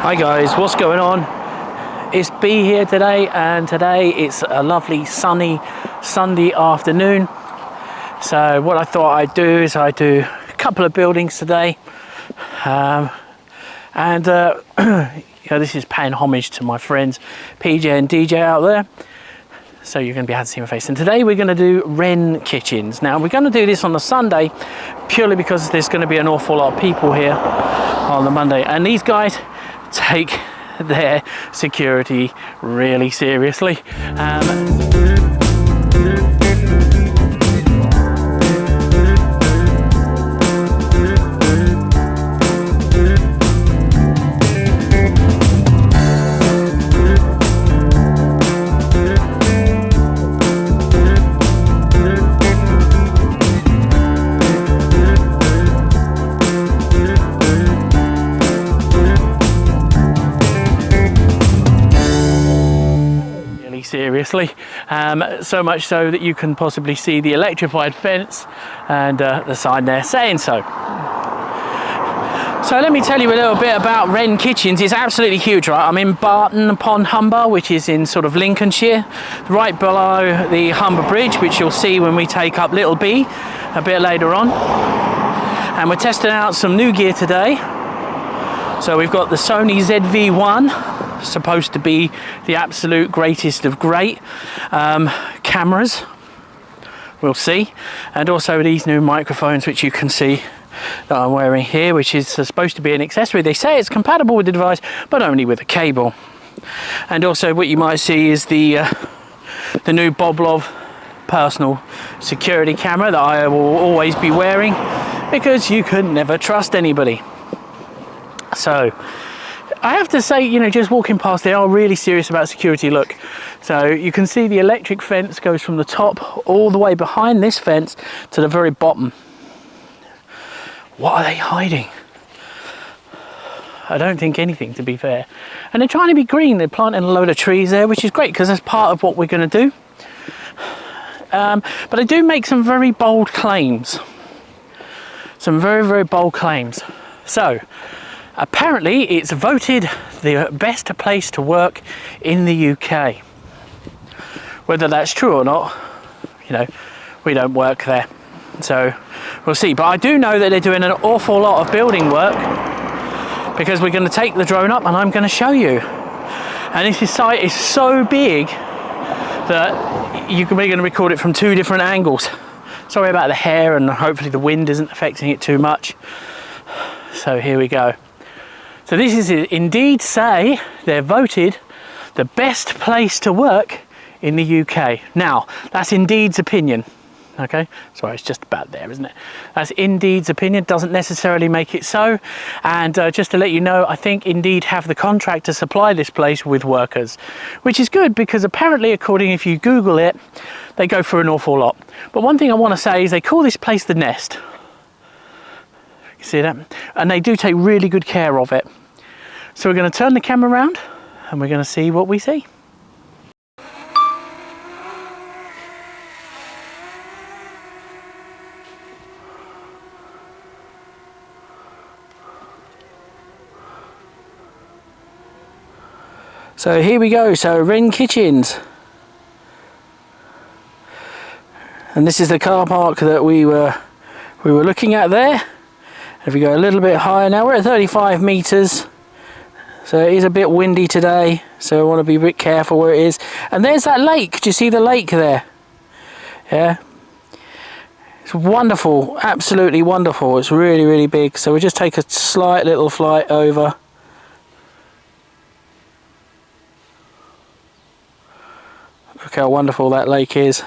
Hi guys, what's going on? It's B here today, and today it's a lovely sunny Sunday afternoon. So what I thought I'd do is I do a couple of buildings today, you know, this is paying homage to my friends PJ and DJ out there. So you're going to be able to see my face. And today we're going to do Wren Kitchens. Now we're going to do this on the Sunday purely because there's going to be an awful lot of people here on the Monday. And these guys take their security really seriously. Seriously, so much so that you can possibly see the electrified fence and the sign there saying so. So let me tell you a little bit about Wren Kitchens. It's absolutely huge, right? I'm in Barton Upon Humber, which is in sort of Lincolnshire, right below the Humber Bridge, which you'll see when we take up Little B a bit later on. And we're testing out some new gear today. So we've got the Sony ZV-1, supposed to be the absolute greatest of great cameras. We'll see. And also these new microphones, which you can see that I'm wearing here, which is supposed to be an accessory. They say it's compatible with the device, but only with a cable. And also what you might see is the new Boblov personal security camera that I will always be wearing, because you can never trust anybody. So I have to say, you know, just walking past, they are really serious about security. Look, so you can see the electric fence goes from the top all the way behind this fence to the very bottom. What are they hiding? I don't think anything, to be fair. And they're trying to be green. They're planting a load of trees there, which is great because that's part of what we're going to do. But they do make some very bold claims. Some very, very bold claims. So apparently it's voted the best place to work in the UK. Whether that's true or not, you know, we don't work there. So we'll see. But I do know that they're doing an awful lot of building work, because we're going to take the drone up and I'm going to show you. And this site is so big that we're going to record it from two different angles. Sorry about the hair, and hopefully the wind isn't affecting it too much. So here we go. So this is Indeed say they're voted the best place to work in the UK. Now, that's Indeed's opinion. Okay, sorry, it's just about there, isn't it? That's Indeed's opinion, doesn't necessarily make it so. And just to let you know, I think Indeed have the contract to supply this place with workers, which is good, because apparently, according, if you Google it, they go for an awful lot. But one thing I want to say is they call this place the Nest. You see that? And they do take really good care of it. So we're going to turn the camera around and we're going to see what we see. So here we go. So Wren Kitchens. And this is the car park that we were looking at there. If we go a little bit higher now, we're at 35 meters. So it is a bit windy today, so I want to be a bit careful where it is. And there's that lake. Do you see the lake there? Yeah. It's wonderful, absolutely wonderful. It's really, really big. So we'll just take a slight little flight over. Look how wonderful that lake is.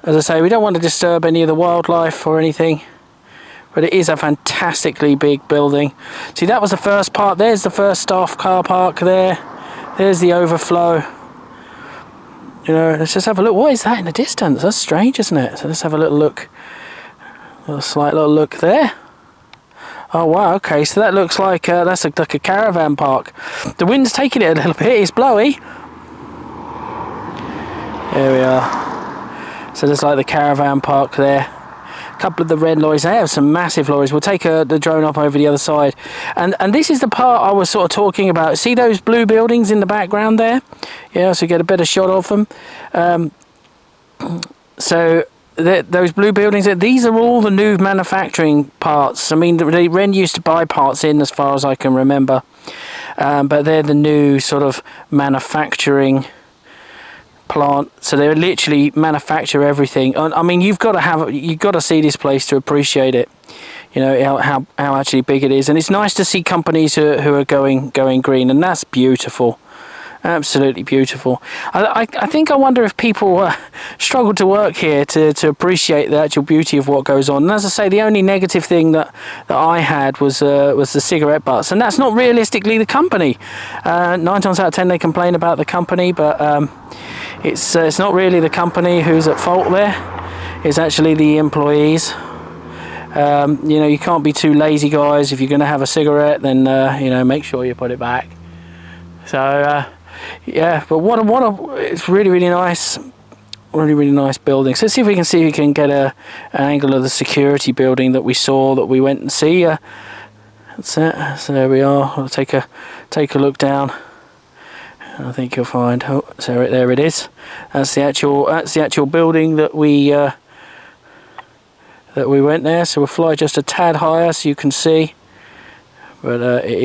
As I say, we don't want to disturb any of the wildlife or anything, but it is a fantastically big building. See, that was the first part. There's the first staff car park there. There's the overflow. You know, let's just have a look. What is that in the distance? That's strange, isn't it? So let's have a little look. A slight little look there. Oh wow, okay, so that looks like that's like a caravan park. The wind's taking it a little bit, it's blowy. There we are. So there's like the caravan park there. couple of the red lorries. They have some massive lorries. We'll take the drone up over the other side. And this is the part I was sort of talking about. See those blue buildings in the background there? Yeah, so get a better shot of them. So those blue buildings, these are all the new manufacturing parts. I mean, Wren used to buy parts in, as far as I can remember. But they're the new sort of manufacturing plant, so they literally manufacture everything. I mean, you've got to see this place to appreciate it. You know how actually big it is, and it's nice to see companies who are going green, and that's beautiful, absolutely beautiful. I think I wonder if people struggle to work here to appreciate the actual beauty of what goes on. And as I say, the only negative thing that I had was the cigarette butts, and that's not realistically the company. 9 times out of 10 they complain about the company, but it's not really the company who's at fault there. It's actually the employees. You know, you can't be too lazy, guys. If you're going to have a cigarette, then you know, make sure you put it back. So yeah, but it's really nice, really nice building. So let's see if we can get an angle of the security building that we went and see. That's it. So there we are. I'll take a look down. I think you'll find. Oh, so there it is. That's the actual building that we went there. So we'll fly just a tad higher so you can see. But it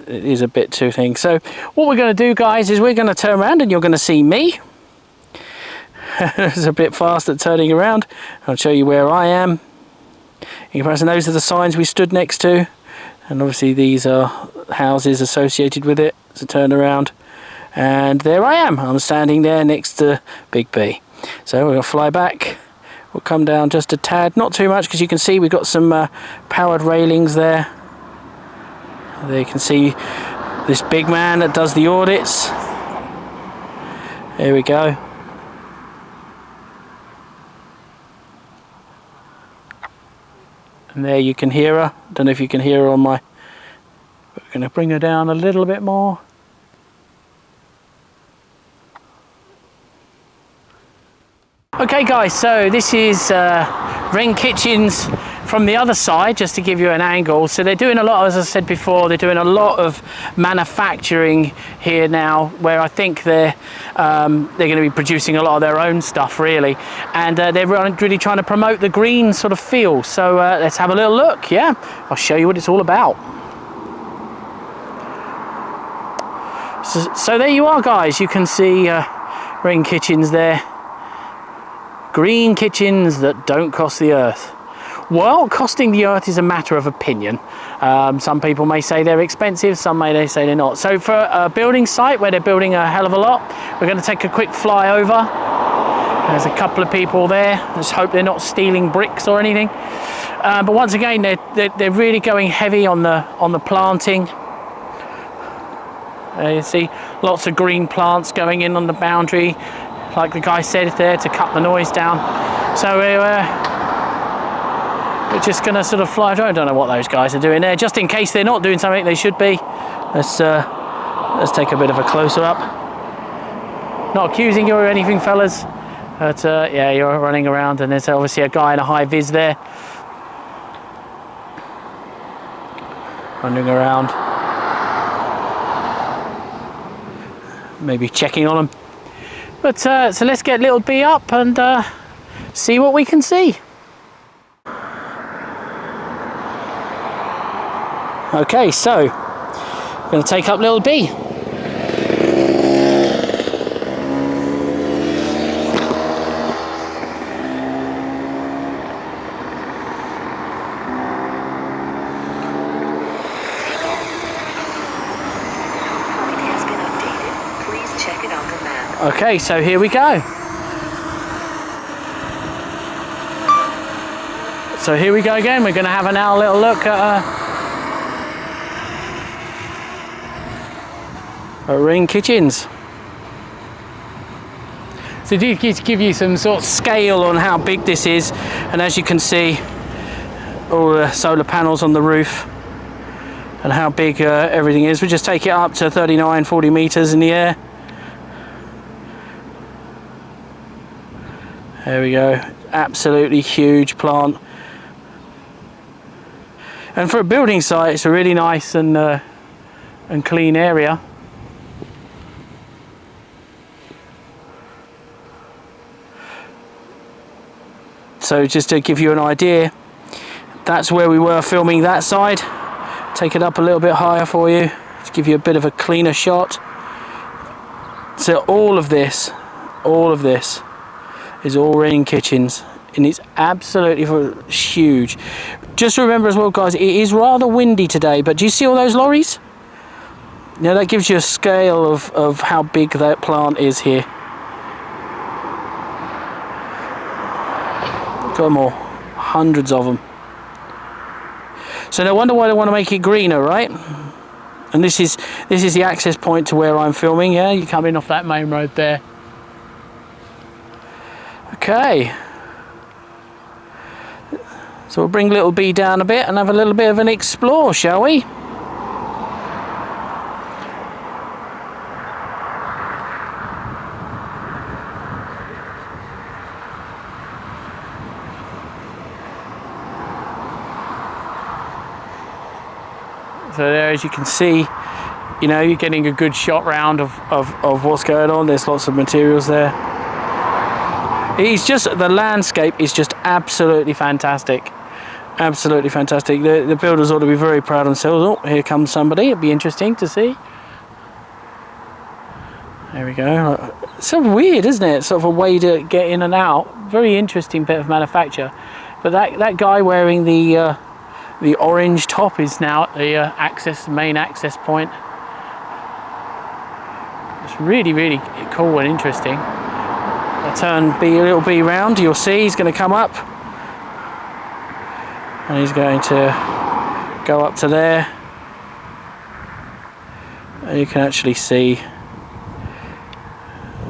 is a bit too thin. So what we're going to do, guys, is we're going to turn around and you're going to see me. It's a bit fast at turning around. I'll show you where I am. In comparison, those are the signs we stood next to, and obviously these are houses associated with it. So turn around, and there I am. I'm standing there next to Big B. So we're going to fly back. We'll come down just a tad, not too much, because you can see we've got some powered railings there. There you can see this big man that does the audits. There we go. And there you can hear her. Don't know if you can hear her on my... We're going to bring her down a little bit more. Okay guys, so this is Wren Kitchens from the other side, just to give you an angle. So they're doing a lot, as I said before, they're doing a lot of manufacturing here now, where I think they're going to be producing a lot of their own stuff, really. And they're really trying to promote the green sort of feel. So let's have a little look, yeah? I'll show you what it's all about. So there you are, guys. You can see Wren Kitchens there. Green kitchens that don't cost the earth. Well, costing the earth is a matter of opinion. Some people may say they're expensive, some may say they're not. So for a building site where they're building a hell of a lot, we're going to take a quick fly over. There's a couple of people there. Let's hope they're not stealing bricks or anything. But once again, they're really going heavy on the planting. You see lots of green plants going in on the boundary, like the guy said there, to cut the noise down. So we're just going to sort of fly around. I don't know what those guys are doing there, just in case they're not doing something they should be. Let's take a bit of a closer up. Not accusing you or anything, fellas, but yeah, you're running around, and there's obviously a guy in a high vis there, running around, maybe checking on them. But so let's get little B up and see what we can see. Okay, so I'm going to take up little B. Okay, so here we go. So here we go again. We're going to have now a little look at Wren Kitchens. So to give you some sort of scale on how big this is, and as you can see, all the solar panels on the roof and how big everything is. We just take it up to 39-40 meters in the air. There we go. absolutely huge plant. And for a building site, it's a really nice and clean area. So just to give you an idea, that's where we were filming that side. Take it up a little bit higher for you to give you a bit of a cleaner shot. So all of this is all Wren Kitchens, and it's absolutely huge. Just remember as well, guys, it is rather windy today, but do you see all those lorries? Now that gives you a scale of how big that plant is here. Got more, hundreds of them. So no wonder why they want to make it greener, right? And this is the access point to where I'm filming. Yeah, you come in off that main road there. Okay. So we'll bring little B down a bit and have a little bit of an explore, shall we? So there, as you can see, you know, you're getting a good shot round of what's going on. There's lots of materials there. It's just, the landscape is just absolutely fantastic. Absolutely fantastic. The builders ought to be very proud of themselves. Oh, here comes somebody. It'd be interesting to see. There we go. It's so weird, isn't it? Sort of a way to get in and out. Very interesting bit of manufacture. But that guy wearing the orange top is now at the main access point. It's really, really cool and interesting. I'll turn a little B round. You'll see he's going to come up. And he's going to go up to there. And you can actually see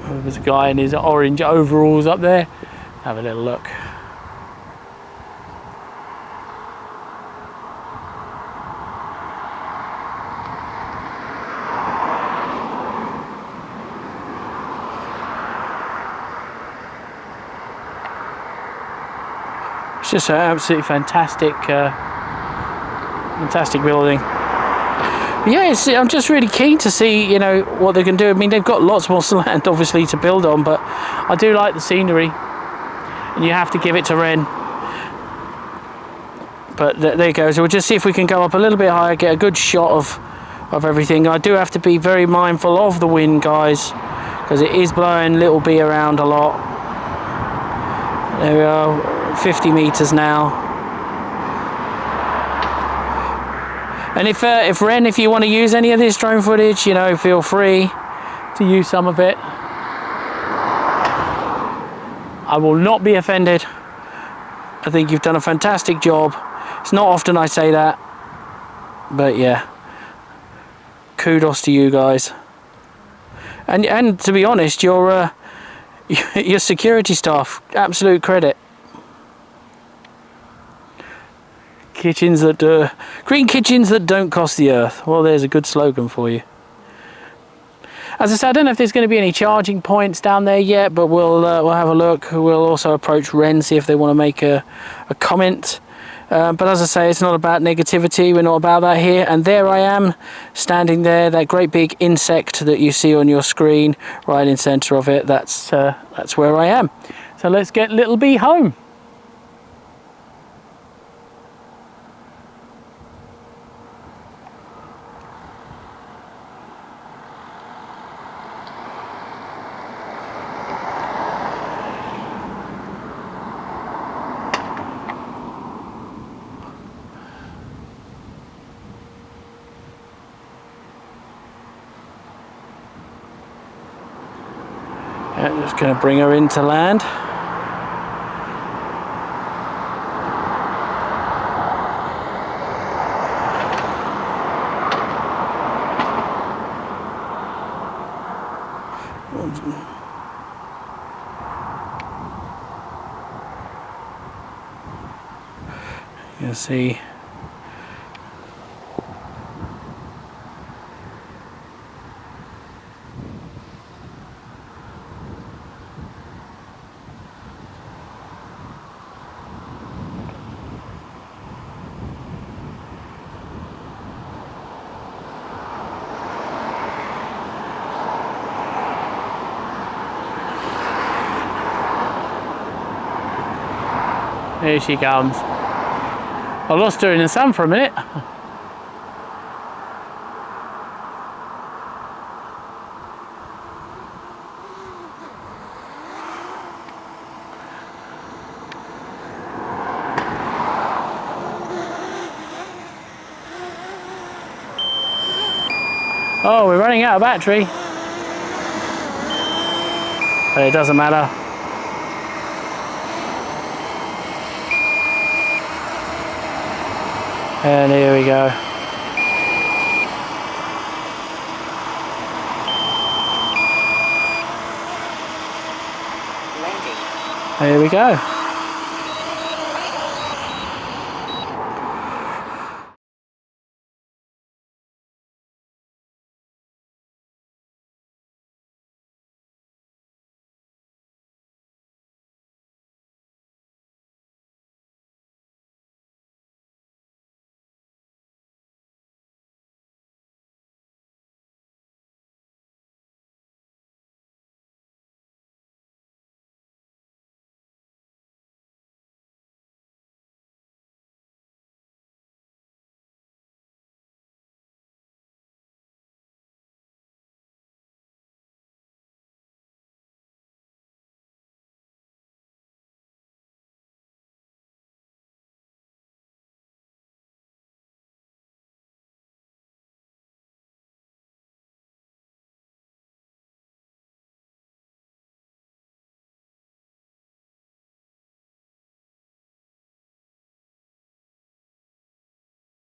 there's a guy in his orange overalls up there. Have a little look. It's just an absolutely fantastic building. Yeah, I'm just really keen to see, you know, what they can do. I mean, they've got lots more land, obviously, to build on, but I do like the scenery, and you have to give it to Wren. But there you go. So we'll just see if we can go up a little bit higher, get a good shot of everything. I do have to be very mindful of the wind, guys, because it is blowing little B around a lot. There we are. 50 meters now. And if Wren, if you want to use any of this drone footage, you know, feel free to use some of it. I will not be offended. I think you've done a fantastic job. It's not often I say that, but yeah, kudos to you guys. And to be honest, your security staff, absolute credit. Kitchens that green kitchens that don't cost the earth. Well, there's a good slogan for you. As I said, I don't know if there's going to be any charging points down there yet, but we'll have a look. We'll also approach Wren, see if they want to make a comment. But as I say, it's not about negativity. We're not about that here. And there I am, standing there, that great big insect that you see on your screen, right in centre of it. That's where I am. So let's get little B home. I'm just going to bring her into land. You'll see. Here she comes. I lost her in the sun for a minute. Oh, we're running out of battery. But it doesn't matter. And here we go. There we go.